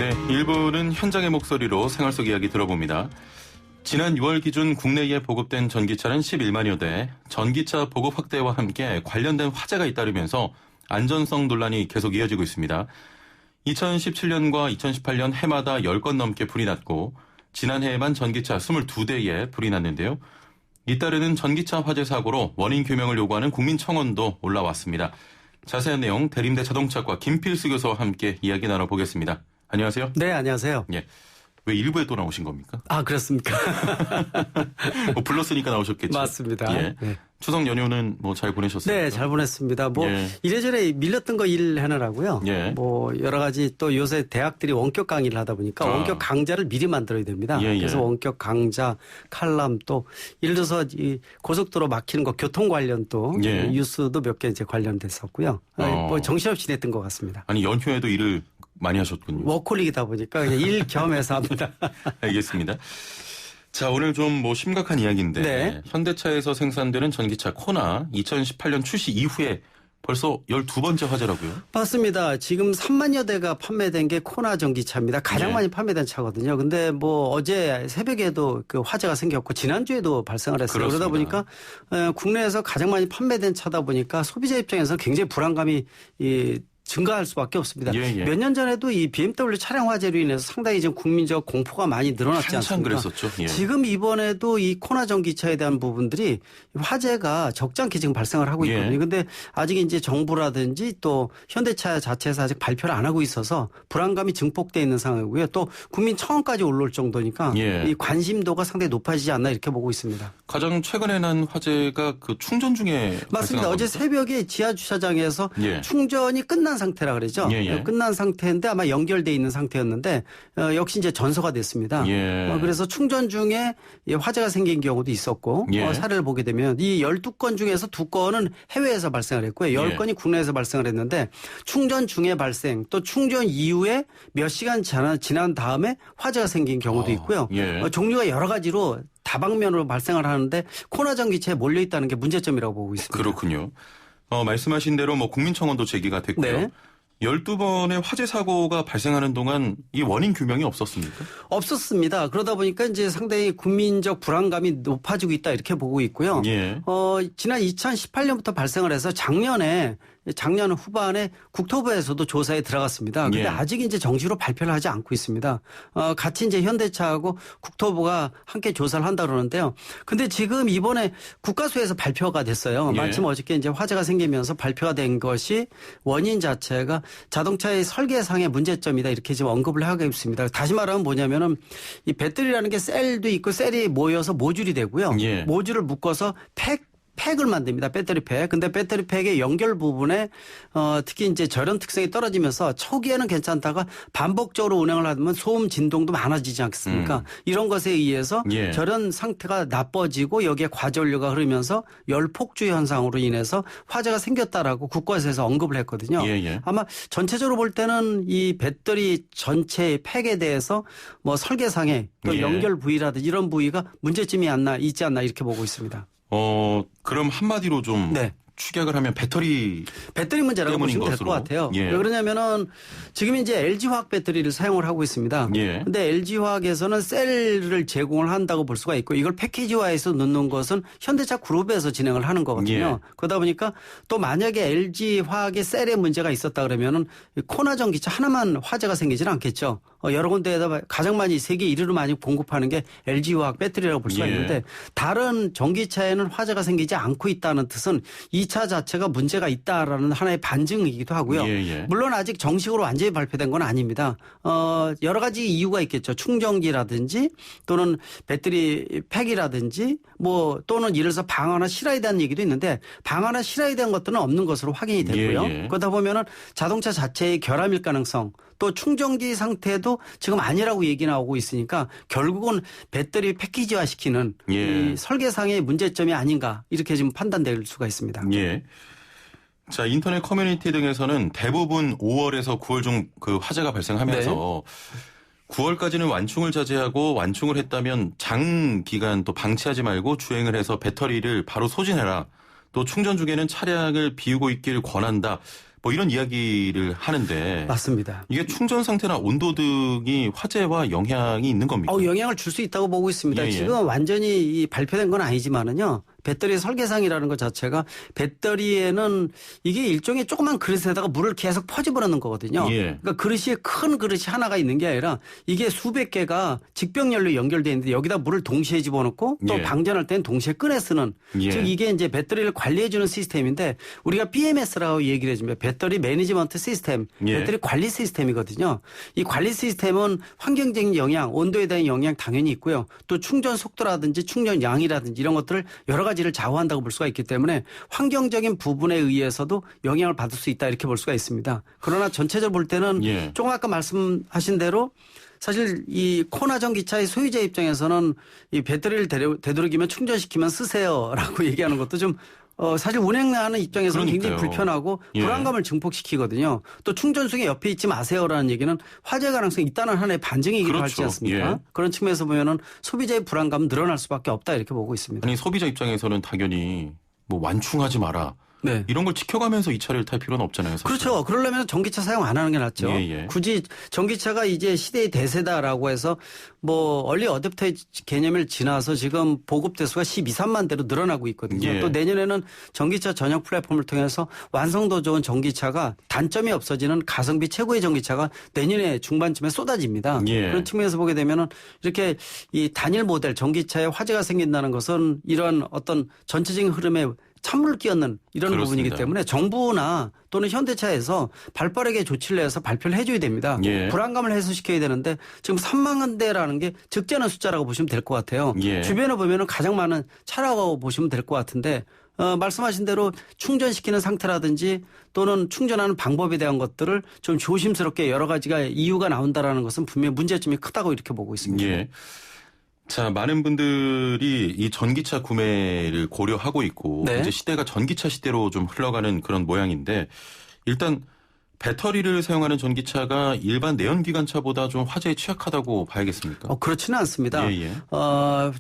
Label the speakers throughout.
Speaker 1: 네, 1부는 현장의 목소리로 생활 속 이야기 들어봅니다. 지난 6월 기준 국내에 보급된 전기차는 11만여 대, 전기차 보급 확대와 함께 관련된 화재가 잇따르면서 안전성 논란이 계속 이어지고 있습니다. 2017년과 2018년 해마다 10건 넘게 불이 났고 지난해에만 전기차 22대에 불이 났는데요. 잇따르는 전기차 화재 사고로 원인 규명을 요구하는 국민청원도 올라왔습니다. 자세한 내용 대림대 자동차과 김필수 교수와 함께 이야기 나눠보겠습니다. 안녕하세요.
Speaker 2: 네, 안녕하세요.
Speaker 1: 예. 왜 일부에 또 나오신 겁니까?
Speaker 2: 아, 그렇습니까?
Speaker 1: 뭐 불렀으니까 나오셨겠죠.
Speaker 2: 맞습니다.
Speaker 1: 예.
Speaker 2: 네.
Speaker 1: 추석 연휴는 뭐 잘 보내셨어요?
Speaker 2: 네, 잘 보냈습니다. 뭐
Speaker 1: 예.
Speaker 2: 이래저래 밀렸던 거 일하느라고요.
Speaker 1: 예.
Speaker 2: 뭐 여러 가지 또 요새 대학들이 원격 강의를 하다 보니까 원격 강좌를 미리 만들어야 됩니다.
Speaker 1: 예, 예.
Speaker 2: 그래서 원격 강좌, 칼럼 또 예를 들어서 이 고속도로 막히는 거 교통 관련 또
Speaker 1: 예.
Speaker 2: 뉴스도 몇 개 이제 관련됐었고요. 뭐 정신없이 냈던 것 같습니다.
Speaker 1: 아니 연휴에도 일을 많이 하셨군요.
Speaker 2: 워콜릭이다 보니까 그냥 일 겸해서 합니다.
Speaker 1: 알겠습니다. 자, 오늘 좀 뭐 심각한 이야기인데
Speaker 2: 네.
Speaker 1: 현대차에서 생산되는 전기차 코나 2018년 출시 이후에 벌써 12번째 화재라고요?
Speaker 2: 맞습니다. 지금 3만여 대가 판매된 게 코나 전기차입니다. 가장
Speaker 1: 네.
Speaker 2: 많이 판매된 차거든요. 근데 뭐 어제 새벽에도 그 화재가 생겼고 지난주에도 발생을 했어요.
Speaker 1: 그렇습니다.
Speaker 2: 그러다 보니까 국내에서 가장 많이 판매된 차다 보니까 소비자 입장에서 굉장히 불안감이 증가할 수밖에 없습니다.
Speaker 1: 예, 예.
Speaker 2: 몇 년 전에도 이 BMW 차량 화재로 인해서 상당히 좀 국민적 공포가 많이 늘어났지
Speaker 1: 한참
Speaker 2: 않습니까?
Speaker 1: 그랬었죠. 예.
Speaker 2: 지금 이번에도 이 코나 전기차에 대한 부분들이 화재가 적지 않게 지금 발생을 하고 있거든요.
Speaker 1: 예.
Speaker 2: 근데 아직 이제 정부라든지 또 현대차 자체에서 아직 발표를 안 하고 있어서 불안감이 증폭되어 있는 상황이고요. 또 국민청원까지 올라올 정도니까
Speaker 1: 예.
Speaker 2: 이 관심도가 상당히 높아지지 않나 이렇게 보고 있습니다.
Speaker 1: 가장 최근에 난 화재가 그 충전 중에
Speaker 2: 맞습니다. 어제 새벽에 지하 주차장에서
Speaker 1: 예.
Speaker 2: 충전이 끝난 상태라 그러죠.
Speaker 1: 예, 예. 끝난
Speaker 2: 상태인데 아마 연결돼 있는 상태였는데 역시 이제 전소가 됐습니다.
Speaker 1: 예.
Speaker 2: 그래서 충전 중에 화재가 생긴 경우도 있었고
Speaker 1: 예.
Speaker 2: 사례를 보게 되면 이 12건 중에서 2건은 해외에서 발생을 했고요. 10건이 국내에서 발생을 했는데 충전 중에 발생 또 충전 이후에 몇 시간 지난 다음에 화재가 생긴 경우도 있고요.
Speaker 1: 예.
Speaker 2: 종류가 여러 가지로 다방면으로 발생을 하는데 코나 전기차에 몰려 있다는 게 문제점이라고 보고 있습니다.
Speaker 1: 그렇군요. 말씀하신 대로 뭐 국민청원도 제기가 됐고요.
Speaker 2: 네.
Speaker 1: 12번의 화재 사고가 발생하는 동안 이 원인 규명이 없었습니까?
Speaker 2: 없었습니다. 그러다 보니까 이제 상당히 국민적 불안감이 높아지고 있다 이렇게 보고 있고요.
Speaker 1: 예.
Speaker 2: 지난 2018년부터 발생을 해서 작년 후반에 국토부에서도 조사에 들어갔습니다. 근데
Speaker 1: 예.
Speaker 2: 아직 이제 정식으로 발표를 하지 않고 있습니다. 같이 이제 현대차하고 국토부가 함께 조사를 한다 그러는데요. 근데 지금 이번에 국가수에서 발표가 됐어요.
Speaker 1: 예.
Speaker 2: 마침 어저께 이제 화재가 생기면서 발표가 된 것이 원인 자체가 자동차의 설계상의 문제점이다 이렇게 지금 언급을 하고 있습니다. 다시 말하면 뭐냐면은 이 배터리라는 게 셀도 있고 셀이 모여서 모듈이 되고요.
Speaker 1: 예.
Speaker 2: 모듈을 묶어서 팩을 만듭니다. 배터리 팩. 근데 배터리 팩의 연결 부분에 특히 이제 절연 특성이 떨어지면서 초기에는 괜찮다가 반복적으로 운행을 하면 소음 진동도 많아지지 않겠습니까? 이런 것에 의해서
Speaker 1: 예.
Speaker 2: 절연 상태가 나빠지고 여기에 과전류가 흐르면서 열폭주 현상으로 인해서 화재가 생겼다라고 국가에서 언급을 했거든요.
Speaker 1: 예.
Speaker 2: 아마 전체적으로 볼 때는 이 배터리 전체의 팩에 대해서 뭐 설계상의 또
Speaker 1: 예.
Speaker 2: 연결 부위라든지 이런 부위가 문제점이 있지 않나 이렇게 보고 있습니다.
Speaker 1: 그럼 한마디로 좀
Speaker 2: 네.
Speaker 1: 축약을 하면 배터리
Speaker 2: 문제라고 보시면 될 것 같아요.
Speaker 1: 예.
Speaker 2: 왜 그러냐면은 지금 이제 LG화학 배터리를 사용을 하고 있습니다.
Speaker 1: 예.
Speaker 2: 근데 LG화학에서는 셀을 제공을 한다고 볼 수가 있고 이걸 패키지화해서 넣는 것은 현대차 그룹에서 진행을 하는 거거든요.
Speaker 1: 예.
Speaker 2: 그러다 보니까 또 만약에 LG화학의 셀에 문제가 있었다 그러면은 코나 전기차 하나만 화재가 생기지는 않겠죠. 여러 군데에다 가장 많이 세계 1위로 많이 공급하는 게 LG화학 배터리라고 볼 수가
Speaker 1: 예.
Speaker 2: 있는데 다른 전기차에는 화재가 생기지 않고 있다는 뜻은 이 차 자체가 문제가 있다라는 하나의 반증이기도 하고요.
Speaker 1: 예.
Speaker 2: 물론 아직 정식으로 완전히 발표된 건 아닙니다. 여러 가지 이유가 있겠죠. 충전기라든지 또는 배터리 팩이라든지 뭐 또는 예를 들어서 방화나 실화에 대한 얘기도 있는데 방화나 실화에 대한 것들은 없는 것으로 확인이 됐고요.
Speaker 1: 예.
Speaker 2: 그러다 보면은 자동차 자체의 결함일 가능성 또 충전기 상태도 지금 아니라고 얘기 나오고 있으니까 결국은 배터리 패키지화 시키는
Speaker 1: 예.
Speaker 2: 이 설계상의 문제점이 아닌가 이렇게 지금 판단될 수가 있습니다.
Speaker 1: 예. 자, 인터넷 커뮤니티 등에서는 대부분 5월에서 9월 중 그 화재가 발생하면서 9월까지는 완충을 자제하고 완충을 했다면 장기간 또 방치하지 말고 주행을 해서 배터리를 바로 소진해라. 또 충전 중에는 차량을 비우고 있길 권한다. 뭐 이런 이야기를 하는데
Speaker 2: 맞습니다.
Speaker 1: 이게 충전 상태나 온도 등이 화재와 영향이 있는 겁니까?
Speaker 2: 영향을 줄 수 있다고 보고 있습니다.
Speaker 1: 예, 예.
Speaker 2: 지금 완전히 이 발표된 건 아니지만은요. 배터리 설계상이라는 것 자체가 배터리에는 이게 일종의 조그만 그릇에다가 물을 계속 퍼집어넣는 거거든요.
Speaker 1: 예.
Speaker 2: 그러니까 그릇이 큰 그릇이 하나가 있는 게 아니라 이게 수백 개가 직병렬로 연결되어 있는데 여기다 물을 동시에 집어넣고 또
Speaker 1: 예.
Speaker 2: 방전할 때는 동시에 꺼내 쓰는
Speaker 1: 예.
Speaker 2: 즉 이게 이제 배터리를 관리해주는 시스템인데 우리가 BMS라고 얘기를 해주면 배터리 매니지먼트 시스템,
Speaker 1: 예.
Speaker 2: 배터리 관리 시스템이거든요. 이 관리 시스템은 환경적인 영향, 온도에 대한 영향 당연히 있고요. 또 충전 속도라든지 충전 양이라든지 이런 것들을 여러 가지를 좌우한다고 볼 수가 있기 때문에 환경적인 부분에 의해서도 영향을 받을 수 있다 이렇게 볼 수가 있습니다. 그러나 전체적으로 볼 때는
Speaker 1: 예.
Speaker 2: 조금 아까 말씀하신 대로 사실 이 코나 전기차의 소유자 입장에서는 이 배터리를 되도록이면 충전시키면 쓰세요라고 얘기하는 것도 좀 사실 운행하는 입장에서는 굉장히
Speaker 1: 그러니까요.
Speaker 2: 불편하고
Speaker 1: 예.
Speaker 2: 불안감을 증폭시키거든요. 또 충전소에 옆에 있지 마세요라는 얘기는 화재 가능성이 있다는 하나의 반증이기도
Speaker 1: 그렇죠.
Speaker 2: 하지 않습니까?
Speaker 1: 예.
Speaker 2: 그런 측면에서 보면은 소비자의 불안감은 늘어날 수밖에 없다 이렇게 보고 있습니다.
Speaker 1: 아니 소비자 입장에서는 당연히 뭐 완충하지 마라.
Speaker 2: 네.
Speaker 1: 이런 걸 지켜가면서 이 차를 탈 필요는 없잖아요. 사실.
Speaker 2: 그렇죠. 그러려면 전기차 사용 안 하는 게 낫죠.
Speaker 1: 예, 예.
Speaker 2: 굳이 전기차가 이제 시대의 대세다라고 해서 뭐 얼리 어댑터 개념을 지나서 지금 보급 대수가 12~13만 대로 늘어나고 있거든요.
Speaker 1: 예.
Speaker 2: 또 내년에는 전기차 전용 플랫폼을 통해서 완성도 좋은 전기차가 단점이 없어지는 가성비 최고의 전기차가 내년에 중반쯤에 쏟아집니다.
Speaker 1: 예.
Speaker 2: 그런 측면에서 보게 되면은 이렇게 이 단일 모델 전기차에 화재가 생긴다는 것은 이런 어떤 전체적인 흐름에 찬물을 끼얹는 이런
Speaker 1: 그렇습니다.
Speaker 2: 부분이기 때문에 정부나 또는 현대차에서 발빠르게 조치를 해서 발표를 해줘야 됩니다.
Speaker 1: 예.
Speaker 2: 불안감을 해소시켜야 되는데 지금 3만 대라는 게 적잖은 숫자라고 보시면 될 것 같아요.
Speaker 1: 예.
Speaker 2: 주변에 보면은 가장 많은 차라고 보시면 될 것 같은데 말씀하신 대로 충전시키는 상태라든지 또는 충전하는 방법에 대한 것들을 좀 조심스럽게 여러 가지가 이유가 나온다라는 것은 분명히 문제점이 크다고 이렇게 보고 있습니다.
Speaker 1: 예. 자, 많은 분들이 이 전기차 구매를 고려하고 있고
Speaker 2: 네.
Speaker 1: 이제 시대가 전기차 시대로 좀 흘러가는 그런 모양인데 일단 배터리를 사용하는 전기차가 일반 내연기관차보다 좀 화재에 취약하다고 봐야겠습니까?
Speaker 2: 그렇지는 않습니다.
Speaker 1: 예, 예.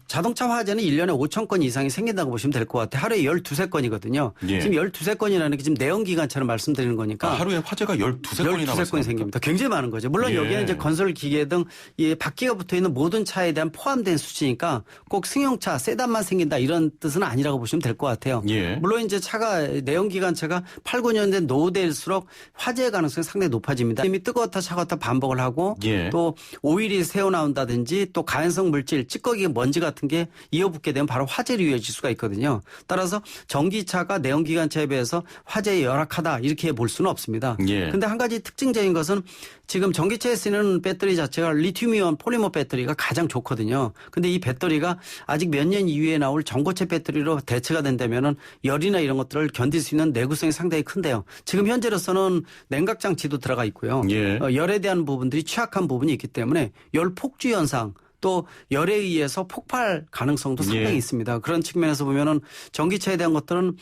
Speaker 2: 자동차 화재는 1년에 5천 건 이상이 생긴다고 보시면 될 것 같아요. 하루에 12~13건이거든요.
Speaker 1: 예.
Speaker 2: 지금 12~13건이라는 게 지금 내연기관차를 말씀드리는 거니까.
Speaker 1: 하루에 화재가 12~13건이
Speaker 2: 12~13건이 생깁니다. 굉장히 많은 거죠. 물론
Speaker 1: 예.
Speaker 2: 여기는 이제 건설 기계 등 이 바퀴가 붙어 있는 모든 차에 대한 포함된 수치니까 꼭 승용차, 세단만 생긴다 이런 뜻은 아니라고 보시면 될 것 같아요.
Speaker 1: 예.
Speaker 2: 물론 이제 차가 내연기관차가 8~9년 된 노후될수록 화재 가능성이 상당히 높아집니다. 이미 뜨거웠다 차가웠다 반복을 하고
Speaker 1: 예.
Speaker 2: 또 오일이 새어나온다든지 또 가연성 물질, 찌꺼기, 먼지 같은 게 이어붙게 되면 바로 화재로 이어질 수가 있거든요. 따라서 전기차가 내연기관차에 비해서 화재에 열악하다 이렇게 볼 수는 없습니다.
Speaker 1: 예.
Speaker 2: 근데 한 가지 특징적인 것은 지금 전기차에 쓰는 배터리 자체가 리튬이온 폴리머 배터리가 가장 좋거든요. 근데 이 배터리가 아직 몇 년 이후에 나올 전고체 배터리로 대체가 된다면은 열이나 이런 것들을 견딜 수 있는 내구성이 상당히 큰데요. 지금 현재로서는 냉각 장치도 들어가 있고요.
Speaker 1: 예.
Speaker 2: 열에 대한 부분들이 취약한 부분이 있기 때문에 열 폭주 현상 또 열에 의해서 폭발 가능성도 상당히
Speaker 1: 예.
Speaker 2: 있습니다. 그런 측면에서 보면은 전기차에 대한 것들은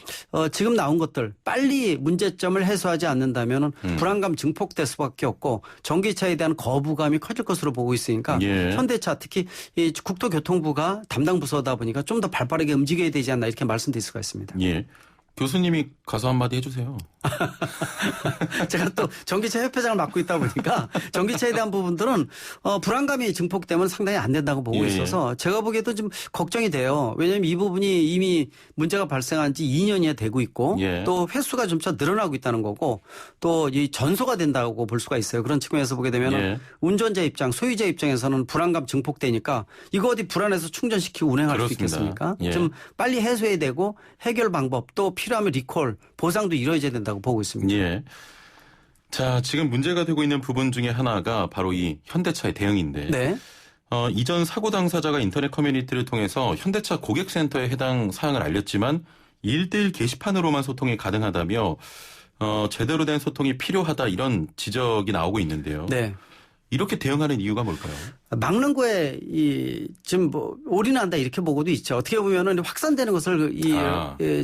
Speaker 2: 지금 나온 것들 빨리 문제점을 해소하지 않는다면은 불안감 증폭될 수밖에 없고 전기차에 대한 거부감이 커질 것으로 보고 있으니까
Speaker 1: 예.
Speaker 2: 현대차 특히 이 국토교통부가 담당 부서다 보니까 좀 더 발빠르게 움직여야 되지 않나 이렇게 말씀드릴 수가 있습니다.
Speaker 1: 예. 교수님이 가서 한마디 해주세요.
Speaker 2: 제가 또 전기차 협회장을 맡고 있다 보니까 전기차에 대한 부분들은 불안감이 증폭되면 상당히 안 된다고 보고
Speaker 1: 예.
Speaker 2: 있어서 제가 보기에도 좀 걱정이 돼요. 왜냐하면 이 부분이 이미 문제가 발생한 지 2년이 되고 있고
Speaker 1: 예.
Speaker 2: 또 횟수가 점차 늘어나고 있다는 거고 또 이 전소가 된다고 볼 수가 있어요. 그런 측면에서 보게 되면
Speaker 1: 예.
Speaker 2: 운전자 입장, 소유자 입장에서는 불안감 증폭되니까 이거 어디 불안해서 충전시키고 운행할
Speaker 1: 그렇습니다.
Speaker 2: 수 있겠습니까?
Speaker 1: 예.
Speaker 2: 좀 빨리 해소해야 되고 해결 방법 또 필요하면 리콜, 보상도 이루어져야 된다고 보고 있습니다.
Speaker 1: 예. 자, 지금 문제가 되고 있는 부분 중에 하나가 바로 이 현대차의 대응인데.
Speaker 2: 네.
Speaker 1: 이전 사고 당사자가 인터넷 커뮤니티를 통해서 현대차 고객센터에 해당 사항을 알렸지만 1대1 게시판으로만 소통이 가능하다며 제대로 된 소통이 필요하다 이런 지적이 나오고 있는데요.
Speaker 2: 네.
Speaker 1: 이렇게 대응하는 이유가 뭘까요?
Speaker 2: 막는 거에 지금 뭐 올인한다 이렇게 보고도 있죠. 어떻게 보면은 확산되는 것을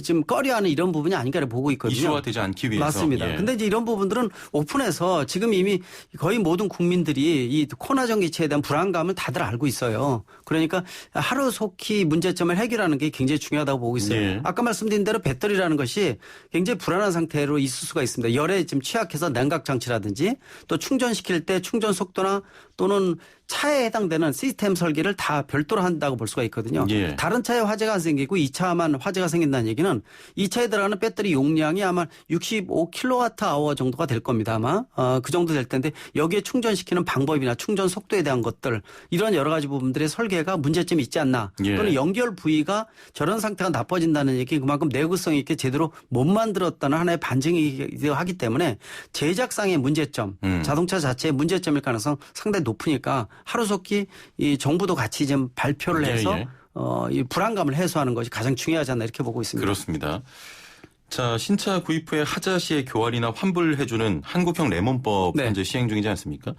Speaker 2: 지금 꺼려하는 이런 부분이 아닌가를 보고 있거든요.
Speaker 1: 이슈화되지 않기 위해서.
Speaker 2: 맞습니다.
Speaker 1: 예.
Speaker 2: 근데 이제 이런 부분들은 오픈해서 지금 이미 거의 모든 국민들이 이 코로나 전기차에 대한 불안감을 다들 알고 있어요. 그러니까 하루속히 문제점을 해결하는 게 굉장히 중요하다고 보고 있어요.
Speaker 1: 예.
Speaker 2: 아까 말씀드린 대로 배터리라는 것이 굉장히 불안한 상태로 있을 수가 있습니다. 열에 지금 취약해서 냉각 장치라든지 또 충전시킬 때 충전 속도나 또는 차에 해당되는 시스템 설계를 다 별도로 한다고 볼 수가 있거든요.
Speaker 1: 예.
Speaker 2: 다른 차에 화재가 안 생기고 이 차만 화재가 생긴다는 얘기는 이 차에 들어가는 배터리 용량이 아마 65kWh 정도가 될 겁니다. 아마 그 정도 될 텐데 여기에 충전시키는 방법이나 충전 속도에 대한 것들 이런 여러 가지 부분들의 설계가 문제점이 있지 않나.
Speaker 1: 예.
Speaker 2: 또는 연결 부위가 저런 상태가 나빠진다는 얘기 그만큼 내구성 있게 제대로 못 만들었다는 하나의 반증이 하기 때문에 제작상의 문제점 자동차 자체의 문제점일 가능성 상당히 높으니까 하루속히 이 정부도 같이 좀 발표를 해서
Speaker 1: 예.
Speaker 2: 이 불안감을 해소하는 것이 가장 중요하지 않나 이렇게 보고 있습니다.
Speaker 1: 그렇습니다. 자, 신차 구입 후에 하자 시에 교환이나 환불해주는 한국형 레몬법
Speaker 2: 네.
Speaker 1: 현재 시행 중이지 않습니까?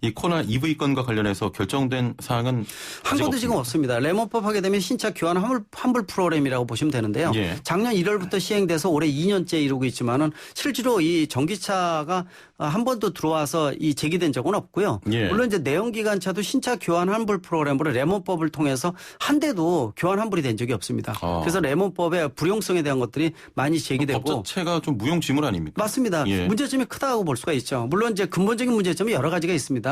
Speaker 1: 이 코나 EV 건과 관련해서 결정된 사항은
Speaker 2: 한
Speaker 1: 아직
Speaker 2: 번도 지금 없습니다. 레몬법 하게 되면 신차 교환 환불 프로그램이라고 보시면 되는데요.
Speaker 1: 예.
Speaker 2: 작년 1월부터 시행돼서 올해 2년째 이루고 있지만은 실제로 이 전기차가 한 번도 들어와서 이 제기된 적은 없고요.
Speaker 1: 예.
Speaker 2: 물론 이제 내연기관차도 신차 교환 환불 프로그램으로 레몬법을 통해서 한 대도 교환 환불이 된 적이 없습니다. 그래서 레몬법의 불용성에 대한 것들이 많이 제기되고
Speaker 1: 법 자체가 좀 무용지물 아닙니까?
Speaker 2: 맞습니다.
Speaker 1: 예.
Speaker 2: 문제점이 크다고 볼 수가 있죠. 물론 이제 근본적인 문제점이 여러 가지가 있습니다.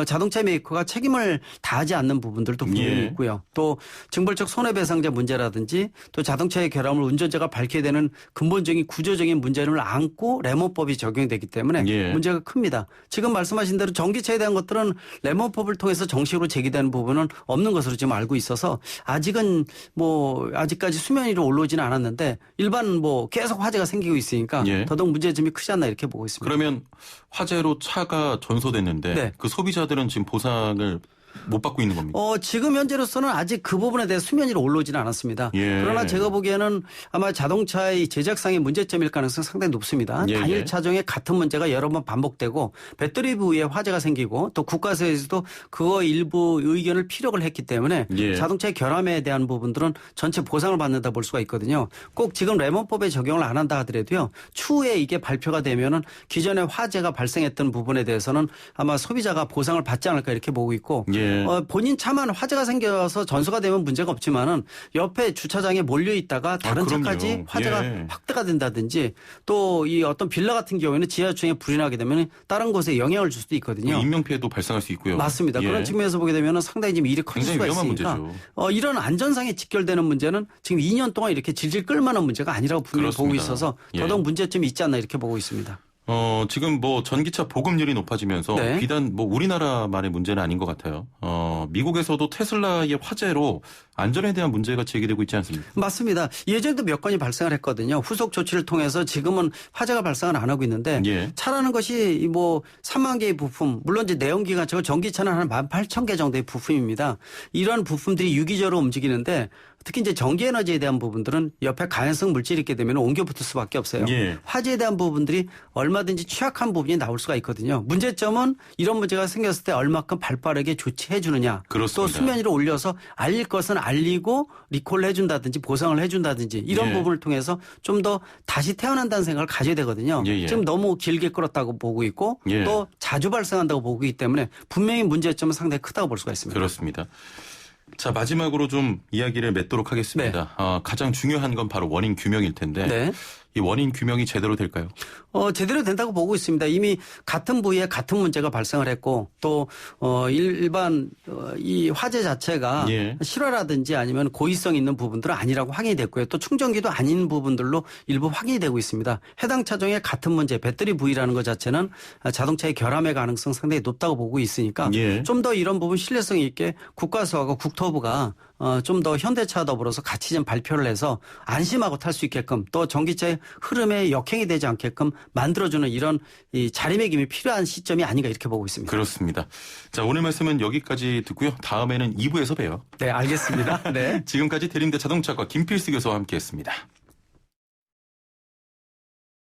Speaker 2: 자동차 메이커가 책임을 다하지 않는 부분들도 분명히
Speaker 1: 예.
Speaker 2: 있고요. 또 징벌적 손해배상제 문제라든지 또 자동차의 결함을 운전자가 밝혀야 되는 근본적인 구조적인 문제를 안고 레몬법이 적용되기 때문에
Speaker 1: 예.
Speaker 2: 문제가 큽니다. 지금 말씀하신 대로 전기차에 대한 것들은 레몬법을 통해서 정식으로 제기되는 부분은 없는 것으로 지금 알고 있어서 아직은 뭐 아직까지 수면 위로 올라오지는 않았는데 일반 뭐 계속 화재가 생기고 있으니까
Speaker 1: 예.
Speaker 2: 더더욱 문제점이 크지 않나 이렇게 보고 있습니다.
Speaker 1: 그러면 화재로 차가 전소됐는데
Speaker 2: 네.
Speaker 1: 그 소비자들은 지금 보상을 못 받고 있는 겁니다.
Speaker 2: 지금 현재로서는 아직 그 부분에 대해 수면 위로 올라오지는 않았습니다.
Speaker 1: 예.
Speaker 2: 그러나 제가 보기에는 아마 자동차의 제작상의 문제점일 가능성이 상당히 높습니다.
Speaker 1: 예,
Speaker 2: 단일
Speaker 1: 예.
Speaker 2: 차종에 같은 문제가 여러 번 반복되고 배터리 부위에 화재가 생기고 또 국가에서도 그거 일부 의견을 피력을 했기 때문에
Speaker 1: 예.
Speaker 2: 자동차의 결함에 대한 부분들은 전체 보상을 받는다 볼 수가 있거든요. 꼭 지금 레몬법에 적용을 안 한다 하더라도요. 추후에 이게 발표가 되면은 기존에 화재가 발생했던 부분에 대해서는 아마 소비자가 보상을 받지 않을까 이렇게 보고 있고
Speaker 1: 예.
Speaker 2: 본인 차만 화재가 생겨서 전소가 되면 문제가 없지만은 옆에 주차장에 몰려 있다가 다른
Speaker 1: 그럼요.
Speaker 2: 차까지 화재가
Speaker 1: 예.
Speaker 2: 확대가 된다든지 또 이 어떤 빌라 같은 경우에는 지하주차장에 불이 나게 되면 다른 곳에 영향을 줄 수도 있거든요.
Speaker 1: 인명피해도 발생할 수 있고요.
Speaker 2: 맞습니다.
Speaker 1: 예.
Speaker 2: 그런 측면에서 보게 되면 상당히 지금 일이 커질
Speaker 1: 굉장히
Speaker 2: 수가
Speaker 1: 위험한
Speaker 2: 있으니까
Speaker 1: 문제죠.
Speaker 2: 이런 안전상에 직결되는 문제는 지금 2년 동안 이렇게 질질 끌만한 문제가 아니라고 분명히 보고
Speaker 1: 그렇습니다.
Speaker 2: 있어서
Speaker 1: 예.
Speaker 2: 더더욱 문제점이 있지 않나 이렇게 보고 있습니다.
Speaker 1: 지금 뭐 전기차 보급률이 높아지면서
Speaker 2: 네.
Speaker 1: 비단 뭐 우리나라만의 문제는 아닌 것 같아요. 미국에서도 테슬라의 화재로 안전에 대한 문제가 제기되고 있지 않습니까?
Speaker 2: 맞습니다. 예전에도 몇 건이 발생을 했거든요. 후속 조치를 통해서 지금은 화재가 발생을 안 하고 있는데
Speaker 1: 예.
Speaker 2: 차라는 것이 뭐 3만 개의 부품, 물론 이제 내연기관차고 전기차는 한 18,000개 정도의 부품입니다. 이런 부품들이 유기적으로 움직이는데 특히 이제 전기에너지에 대한 부분들은 옆에 가연성 물질이 있게 되면 옮겨 붙을 수밖에 없어요.
Speaker 1: 예.
Speaker 2: 화재에 대한 부분들이 얼마든지 취약한 부분이 나올 수가 있거든요. 문제점은 이런 문제가 생겼을 때 얼마큼 발빠르게 조치해 주느냐.
Speaker 1: 그렇습니다.
Speaker 2: 또 수면 위로 올려서 알릴 것은 알리고 리콜을 해준다든지 보상을 해준다든지 이런
Speaker 1: 예.
Speaker 2: 부분을 통해서 좀 더 다시 태어난다는 생각을 가져야 되거든요.
Speaker 1: 예, 예.
Speaker 2: 지금 너무 길게 끌었다고 보고 있고
Speaker 1: 예.
Speaker 2: 또 자주 발생한다고 보고 있기 때문에 분명히 문제점은 상당히 크다고 볼 수가 있습니다.
Speaker 1: 그렇습니다. 자, 마지막으로 좀 이야기를 맺도록 하겠습니다. 가장 중요한 건 바로 원인 규명일 텐데
Speaker 2: 네.
Speaker 1: 이 원인 규명이 제대로 될까요?
Speaker 2: 제대로 된다고 보고 있습니다. 이미 같은 부위에 같은 문제가 발생을 했고 또 일반 이 화재 자체가
Speaker 1: 예.
Speaker 2: 실화라든지 아니면 고의성 있는 부분들은 아니라고 확인이 됐고요. 또 충전기도 아닌 부분들로 일부 확인이 되고 있습니다. 해당 차종의 같은 문제, 배터리 부위라는 것 자체는 자동차의 결함의 가능성 상당히 높다고 보고 있으니까
Speaker 1: 예.
Speaker 2: 좀 더 이런 부분 신뢰성 있게 국가수하고 국토부가 좀 더 현대차 더불어서 같이 좀 발표를 해서 안심하고 탈 수 있게끔 또 전기차의 흐름에 역행이 되지 않게끔 만들어주는 이런 이 자리매김이 필요한 시점이 아닌가 이렇게 보고 있습니다.
Speaker 1: 그렇습니다. 자, 오늘 말씀은 여기까지 듣고요. 다음에는 2부에서 봬요.
Speaker 2: 네, 알겠습니다. 네.
Speaker 1: 지금까지 대림대 자동차과 김필수 교수와 함께했습니다.